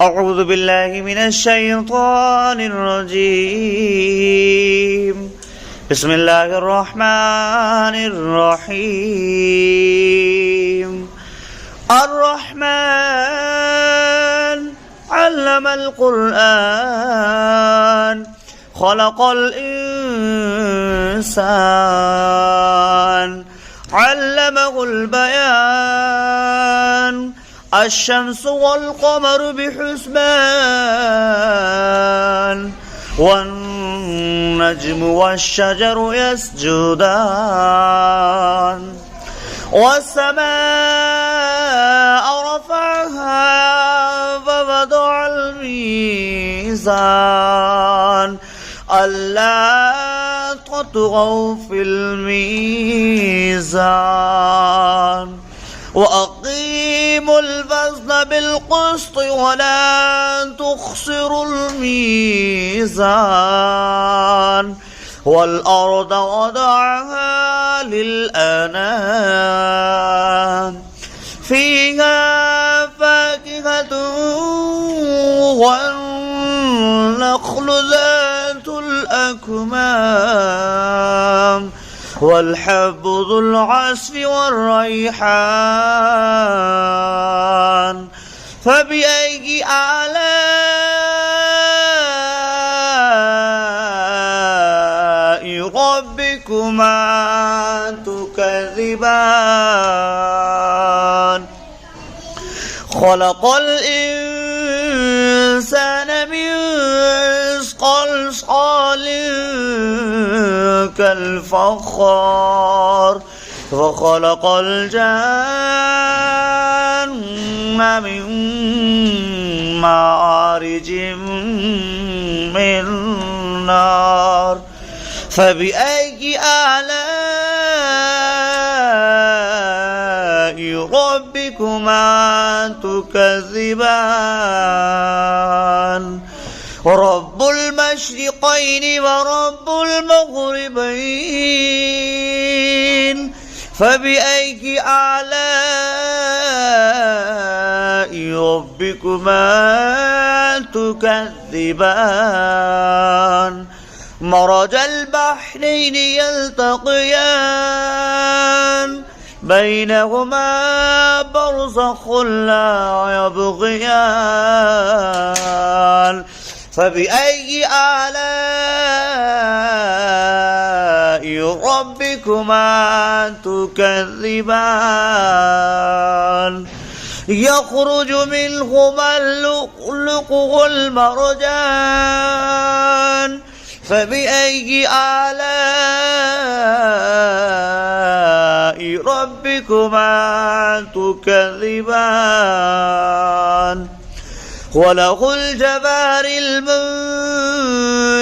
أعوذ بالله من الشيطان الرجيم. بسم الله الرحمن الرحيم. الرحمن علم القرآن خلق الإنسان علمه البيان الشمس والقمر بحسبان والنجم والشجر يسجدان والسماء رفعها فوضع الميزان ألا تطغوا في الميزان وأقيموا الوزن بالقسط ولا تخسروا الميزان والأرض وضعها للأنام فيها فاكهة والنخل ذات الأكمام والحب ذو العصف والريحان فبأي آلاء ربكما تكذبان خلق الإنسان من صلصال كالفخار وخلق الجن من مارج من نار فبأي آلاء ربكما تكذبان رب المشرقين ورب المغربين فبأي آلاء ربكما تكذبان مرج البحرين يلتقيان بينهما برزخ لا يبغيان فبأي آلاء ربكما تكذبان يخرج منهما اللؤلؤ والمرجان فبأي آلاء ربكما تكذبان وله الجوار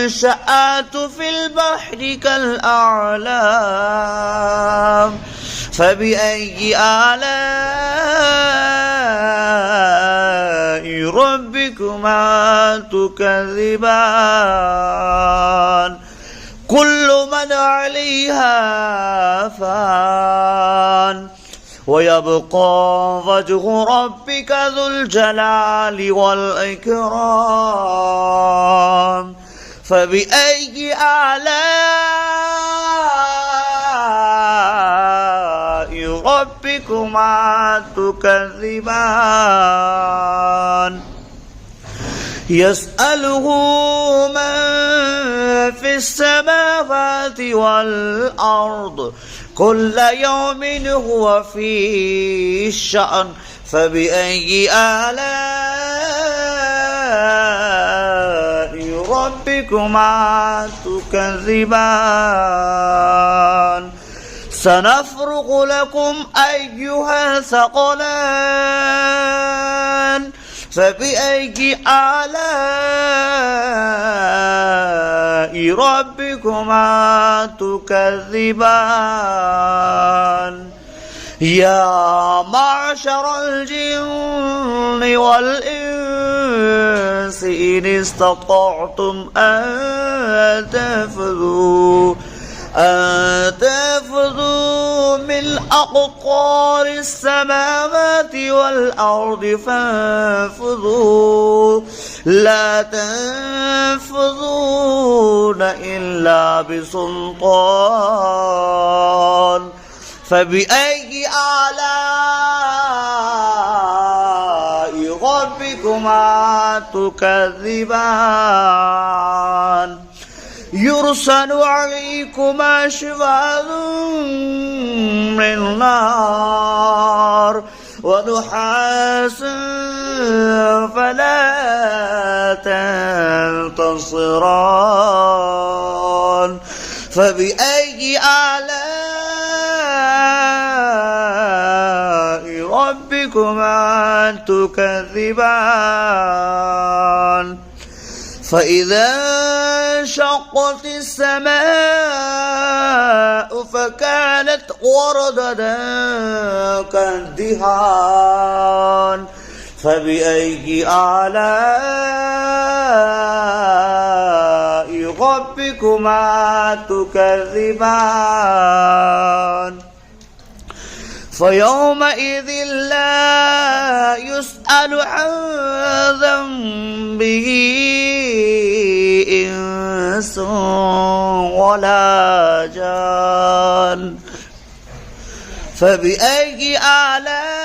المنشآت في البحر كالأعلام فبأي آلاء ربكما تكذبان كل من عليها فان ويبقى وجه ربك ذو الجلال والإكرام فبأي آلاء ربكما تكذبان يسأله من في السماوات والأرض كل يوم هو في شأن فبأي آلاء ربكما تكذبان سنفرغ لكم أيها الثقلان فبأي آلاء ربكما تكذبان يا معشر الجن والإنس إن استطعتم أن تنفذوا من أقطار السماوات والأرض فانفذوا لا تنفذون إلا بسلطان فبأي آلاء ربكما تكذبان يرسل عليكما شواظ من نار ونحاس فلا تنتصران فبأي آلاء ربكما تكذبان فإذا انشقت السماء فكانت وردة كالدهان فبأي آلاء ربكما تكذبان فيومئذ لا يسأل عن ذنبه إنس ولا جان فبأي آلاء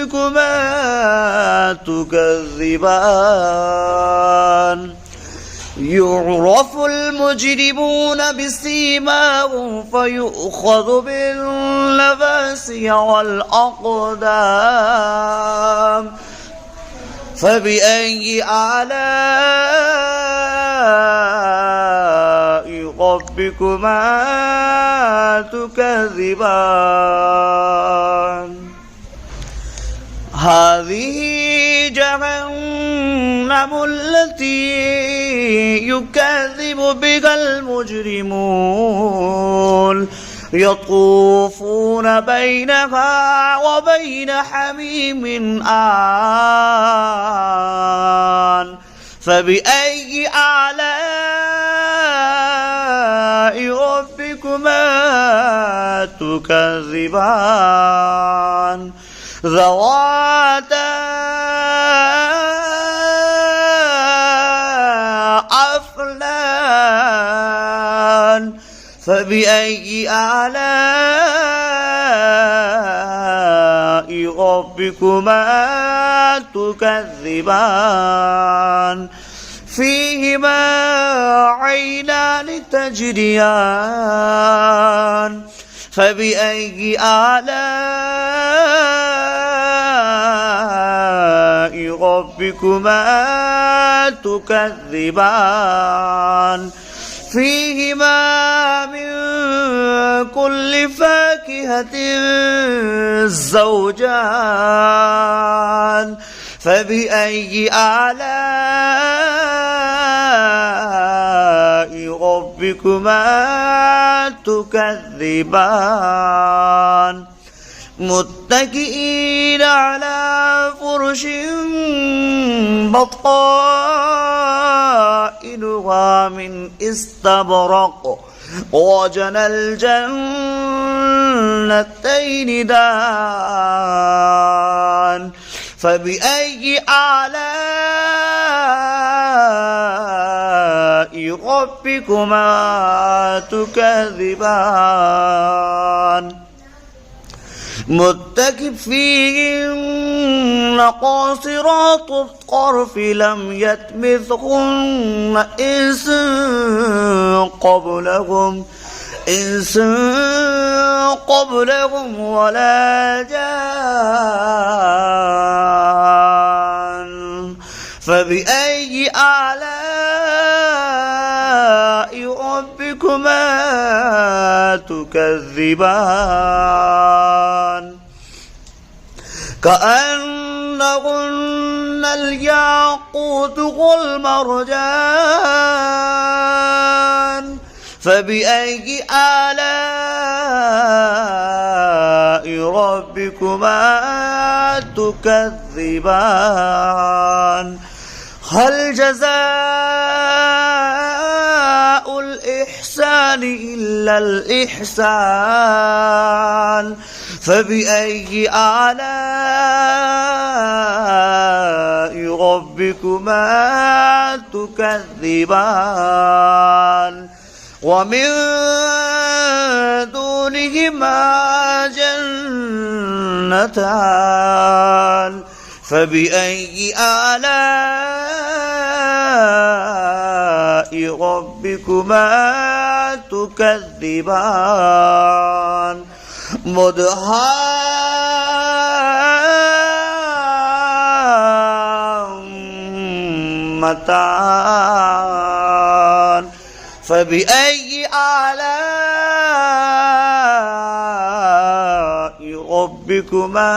ربكما تكذبان يعرف المجرمون بسيماهم فيؤخذ بالنواصي والأقدام فبأي آلاء ربكما تكذبان هذه جهنم التي يكذب بها المجرمون يطوفون بينها وبين حميم آن فبأي آلاء ربكما تكذبان ذواتا أفنان فبأي آلاء ربكما تكذبان فيهما عينان تجريان فبأي آلاء ربكما تكذبان فيهما من كل فاكهة زوجان فبأي آلاء ربكما تكذبان متكئين على فرش بطائنها من استبرق وجنى الجنتين دان فبأي آلاء ربكما تكذبان متكئين قاصرات الطرف لم يطمثهن إنس قبلهم ولا جان فبأي آلاء ربكما تكذبان كأنهن الياقوت والمرجان فبأي آلاء ربكما تكذبان هل جزاء الإحسان إلا الإحسان فبأي آلاء ربكما تكذبان ومن دونهما جنتان فبأي آلاء ربكما تكذبان مدهامتان فبأي آلاء ربكما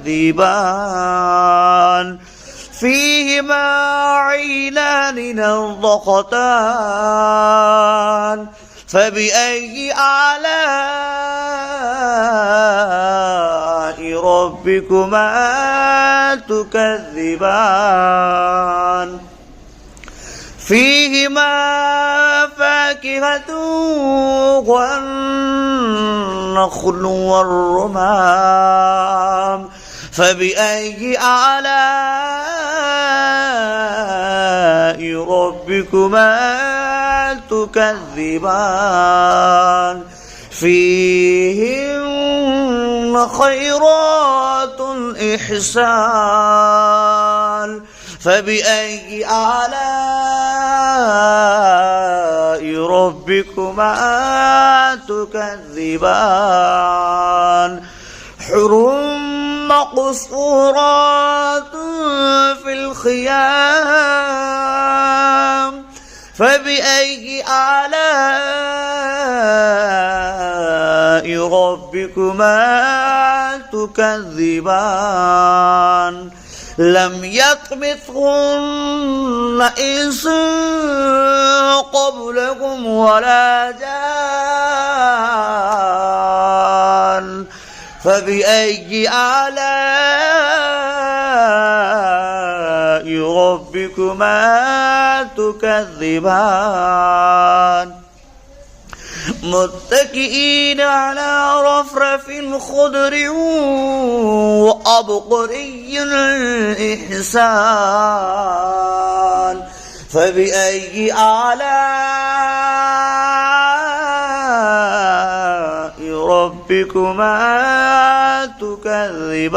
تكذبان فيهما عينان نضختان فبأي آلاء ربكما تكذبان فيهما فاكهة والنخل والرمان فبأي آلاء ربكما تكذبان فيهن خيرات إحسان فبأي آلاء ربكما تكذبان حر مقصورات في الخيام فبأي آلاء ربكما تكذبان لم يطمثهن إنس قبلكم ولا جان فبأي آلاء ربكما تكذبان متكئين على رفرف خضر وأبقري إحسان فبأي آلاء ربكما تكذبان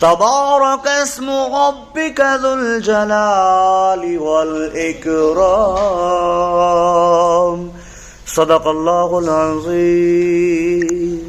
تبارك اسم ربك ذو الجلال والإكرام صدق الله العظيم.